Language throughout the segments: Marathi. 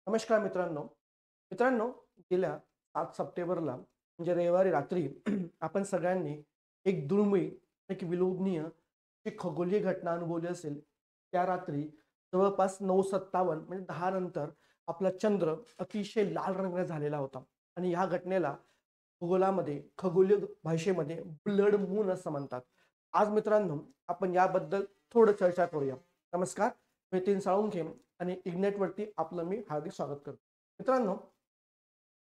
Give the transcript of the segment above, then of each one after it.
नमस्कार मित्रांनो. मित्रांनो, गेल्या 7 सप्टेंबरला म्हणजे रविवारी रात्री आपण सगळ्यांनी एक दुर्मिळ, एक विलोभनीय एक खगोलीय घटना अनुभवली असेल. त्या रात्री जवळपास 9:57 म्हणजे 10 नंतर आपला चंद्र अतिशय लाल रंगाचा झालेला होता आणि ह्या घटनेला भूगोलामध्ये, खगोलीय भाषेमध्ये ब्लड मून असं म्हणतात. आज मित्रांनो, आपण याबद्दल थोडं चर्चा करूया. नमस्कार, मी नितीन साळुंखे आणि इग्नेट वरती आपलं मी हार्दिक स्वागत करतो. मित्रांनो,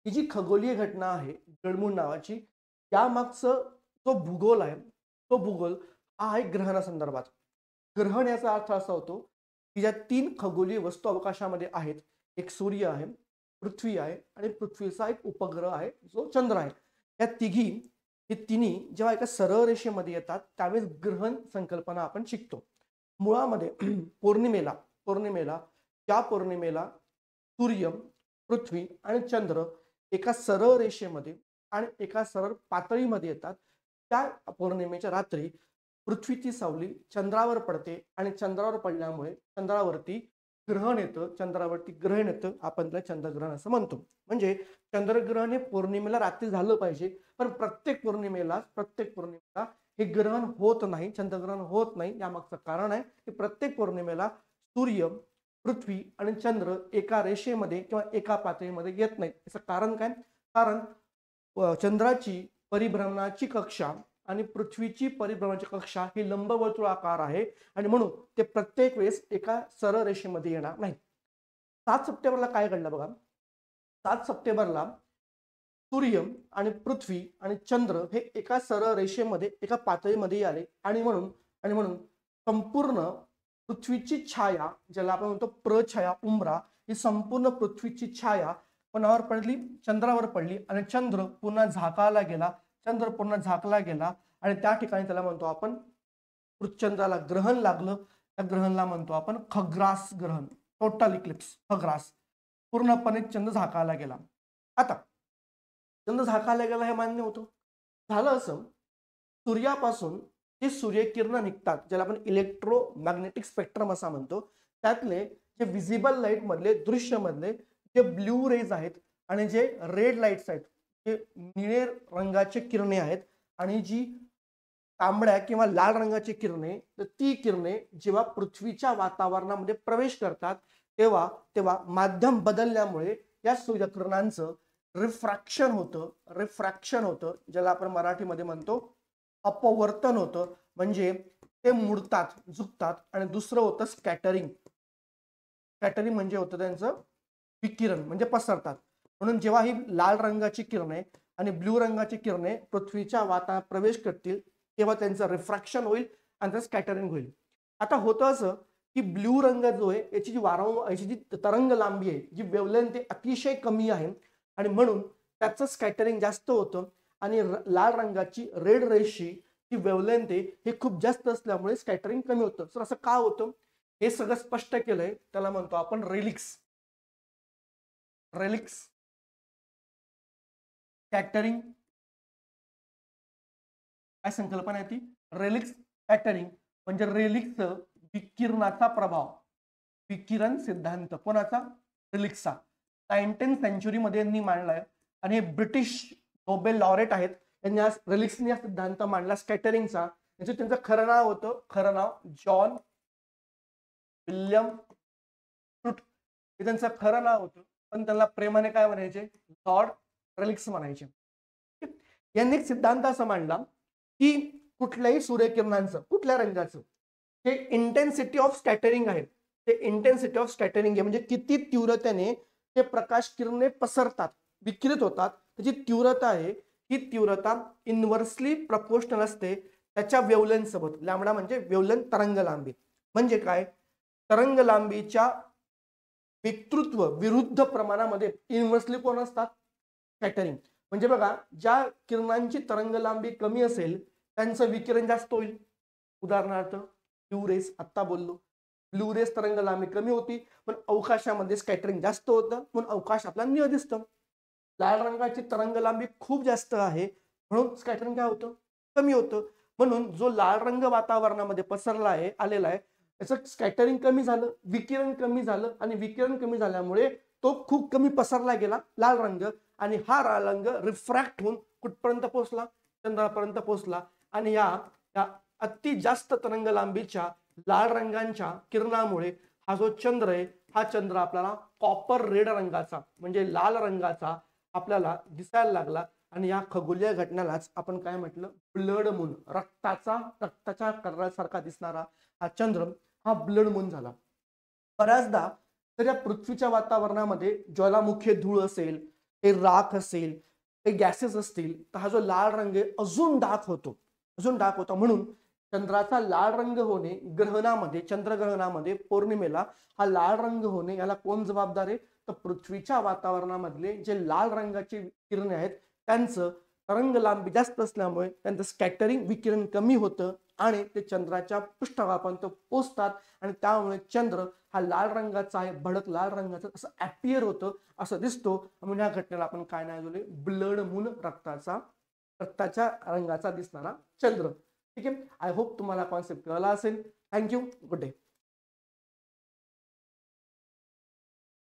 ही जी खगोलीय घटना आहे जळमूळ नावाची, यामागचं जो भूगोल आहे, तो भूगोल हा आहे ग्रहणासंदर्भात. ग्रहण याचा अर्थ असा होतो की ज्या 3 खगोलीय वस्तू अवकाशामध्ये आहेत. एक सूर्य आहे, पृथ्वी आहे आणि पृथ्वीचा एक उपग्रह आहे जो चंद्र आहे. या हे तिन्ही जेव्हा एका सरळ रेषेमध्ये येतात त्यावेळेस ग्रहण संकल्पना आपण शिकतो. मुळामध्ये पौर्णिमेला पौर्णिमेला त्या पौर्णिमेला सूर्य, पृथ्वी आणि चंद्र एका सरळ रेषेमध्ये आणि एका सरळ पातळीमध्ये येतात. त्या पौर्णिमेच्या रात्री पृथ्वीची सावली चंद्रावर पडते आणि चंद्रावर पडल्यामुळे चंद्रावरती ग्रहण येतं, चंद्रावरती ग्रहण येतं. आपण त्याला चंद्रग्रहण असं म्हणतो. म्हणजे चंद्रग्रहण हे पौर्णिमेला रात्री झालं पाहिजे, पण प्रत्येक पौर्णिमेला हे ग्रहण होत नाही, चंद्रग्रहण होत नाही. यामागचं कारण आहे की प्रत्येक पौर्णिमेला सूर्य, पृथ्वी आणि चंद्र एका रेषेमध्ये किंवा एका पातळीमध्ये येत नाहीत. याचं कारण काय? कारण चंद्राची परिभ्रमणाची कक्षा आणि पृथ्वीची परिभ्रमणाची कक्षा ही लंबवर्तुळाकार आहे आणि म्हणून ते प्रत्येक वेळेस एका सरळ रेषेमध्ये येणार नाही. 7 सप्टेंबरला काय घडलं बघा. 7 सप्टेंबरला सूर्य आणि पृथ्वी आणि चंद्र हे एका सरळ रेषेमध्ये एका पातळीमध्ये आले आणि म्हणून संपूर्ण पृथ्वीची छाया, ज्याला आपण म्हणतो प्रछाया उंबरा, ही संपूर्ण पृथ्वीची छाया कोणावर पडली? चंद्रावर पडली आणि चंद्र पुन्हा झाकायला गेला. चंद्र पुन्हा झाकला गेला आणि त्या ठिकाणी त्याला म्हणतो आपण चंद्राला ग्रहण लागलं. त्या ग्रहणला म्हणतो आपण खग्रास ग्रहण, टोटल इक्लिप्स, खग्रास. पूर्णपणे चंद्र झाकायला गेला. आता चंद्र झाकायला गेला हे मान्य होतं. झालं असं, सूर्यापासून जे सूर्यकिरण निघतात, ज्याला आपण इलेक्ट्रोमॅग्नेटिक स्पेक्ट्रम असा म्हणतो, त्यातले जे विजिबल लाईट मधले, दृश्य मधले जे ब्ल्यू रेज आहेत आणि जे रेड लाईट्स आहेत, जे निळे रंगाचे किरणे आहेत आणि जी तांबड्या किंवा लाल रंगाची किरणे, तर ती किरणे जेव्हा पृथ्वीच्या वातावरणामध्ये प्रवेश करतात तेव्हा तेव्हा माध्यम बदलल्यामुळे या सूर्यकिरणांचं रिफ्रॅक्शन होतं, ज्याला आपण मराठीमध्ये म्हणतो अपवर्तन होतं. म्हणजे ते मुडतात, झुकतात. आणि दुसरं होतं स्कॅटरिंग. स्कॅटरिंग म्हणजे होतं त्यांचं विकिरण, म्हणजे पसरतात. म्हणून जेव्हा ही लाल रंगाची किरणे आणि ब्ल्यू रंगाची किरणे पृथ्वीच्या वातावरणात प्रवेश करतील तेव्हा त्यांचं रिफ्रॅक्शन होईल आणि त्याचं स्कॅटरिंग होईल. आता होतं असं की ब्ल्यू रंग जो आहे याची याची जी तरंग लांबी आहे, जी वेव्हलेंथ आहे, अतिशय कमी आहे आणि म्हणून त्याचं स्कॅटरिंग जास्त होतं. आणि लाल रंगाची रेड रेसची जी वेव्हलेंथ आहे हे खूप जास्त असल्यामुळे स्कॅटरिंग कमी होतं. तर असं का होतं हे सगळं स्पष्ट केलंय, त्याला म्हणतो आपण रेलिक्स. स्कॅटरिंग काय संकल्पना आहे ती? रेलिक्स स्कॅटरिंग म्हणजे रेलिक्सचं विकिरणाचा प्रभाव, विकिरण सिद्धांत कोणाचा? रेलिक्सचा. 19th सेंचुरीमध्ये यांनी मांडलाय आणि हे ब्रिटिश नोबेल लॉरेट आहेत. त्यांनी आज रेलिक्सने हा सिद्धांत मांडला स्कॅटरिंगचा. त्यांचं खरं नाव होतं, खरं नाव जॉन विल्यम ट्रूट, हे त्यांचं खरं नाव होतं, पण त्यांना प्रेमाने काय म्हणायचे? लॉर्ड रेलिक्स म्हणायचे. यांनी एक सिद्धांत असा मांडला की कुठल्याही सूर्यकिरणांचं, कुठल्या रंगाचं, हे इंटेन्सिटी ऑफ स्कॅटरिंग आहे. ते इंटेन्सिटी ऑफ स्कॅटरिंग आहे म्हणजे किती तीव्रतेने ते प्रकाश किरणे पसरतात, विकिरित होतात. त्याची तीव्रता आहे, ही तीव्रता इनव्हर्सली प्रपोर्शनल असते त्याच्या वेव्हलेंथ सोबत. लॅम्बडा म्हणजे वेव्हलेंथ, तरंग लांबी. म्हणजे काय? तरंग लांबीच्या वक्तृत्व विरुद्ध प्रमाणामध्ये इनव्हर्सली कोण असतात? स्कॅटरिंग. म्हणजे बघा, ज्या किरणांची तरंग लांबी कमी असेल त्यांचं विकिरण जास्त होईल. उदाहरणार्थ ब्लू रेस, आत्ता बोललो ब्लू रेस तरंग लांबी कमी होती, पण अवकाशामध्ये स्कॅटरिंग जास्त होतं म्हणून अवकाश आपला निळ दिसतं. लाल रंगाची तरंग लांबी खूप जास्त आहे म्हणून स्कॅटरिंग काय होतं? कमी होतं. म्हणून जो लाल रंग वातावरणामध्ये पसरला आहे, आलेला आहे, त्याचं स्कॅटरिंग कमी झालं, विकिरण कमी झालं आणि विकिरण कमी झाल्यामुळे तो खूप कमी पसरला गेला लाल रंग, आणि हा लाल रंग रिफ्रॅक्ट होऊन कुठपर्यंत पोहोचला, चंद्रापर्यंत पोहोचला. आणि या अति जास्त तरंग लांबीच्या लाल रंगांच्या किरणामुळे हा जो चंद्र आहे, हा चंद्र आपल्याला कॉपर रेड रंगाचा म्हणजे लाल रंगाचा आपल्याला दिसायला लागला. आणि या खगोलीय घटनेलाच आपण काय म्हटलं, ब्लड मून, रक्ताच्या कलरासारखा दिसणारा हा चंद्र हा ब्लड मून झाला. बऱ्याचदा तर या पृथ्वीच्या वातावरणामध्ये ज्वालामुखी धूळ असेल, ते राख असेल, ते गॅसेस असतील, तर हा जो लाल रंग आहे अजून डार्क होतो, अजून डार्क होतो. म्हणून चंद्राचा लाल रंग होणे ग्रहणामध्ये, चंद्रग्रहणामध्ये पौर्णिमेला हा लाल रंग होणे याला कोण जबाबदार आहे, तर पृथ्वीच्या वातावरणामधले जे लाल रंगाचे किरणे आहेत त्यांचं तरंग लांबी जास्त असल्यामुळे त्यांचं स्कॅटरिंग विकिरण कमी होतं आणि ते चंद्राच्या पृष्ठभागापर्यंत पोहोचतात. आणि त्यामुळे चंद्र हा लाल रंगाचा आहे, भडक लाल रंगाचा असं ऍपियर होतं, असं दिसतो. म्हणून या घटनेला आपण काय नाव दिले, ब्लड मून, रक्ताच्या रंगाचा दिसणारा चंद्र. ठीक आहे. आय होप तुम्हाला कॉन्सेप्ट कळला असेल. थँक्यू. Good day.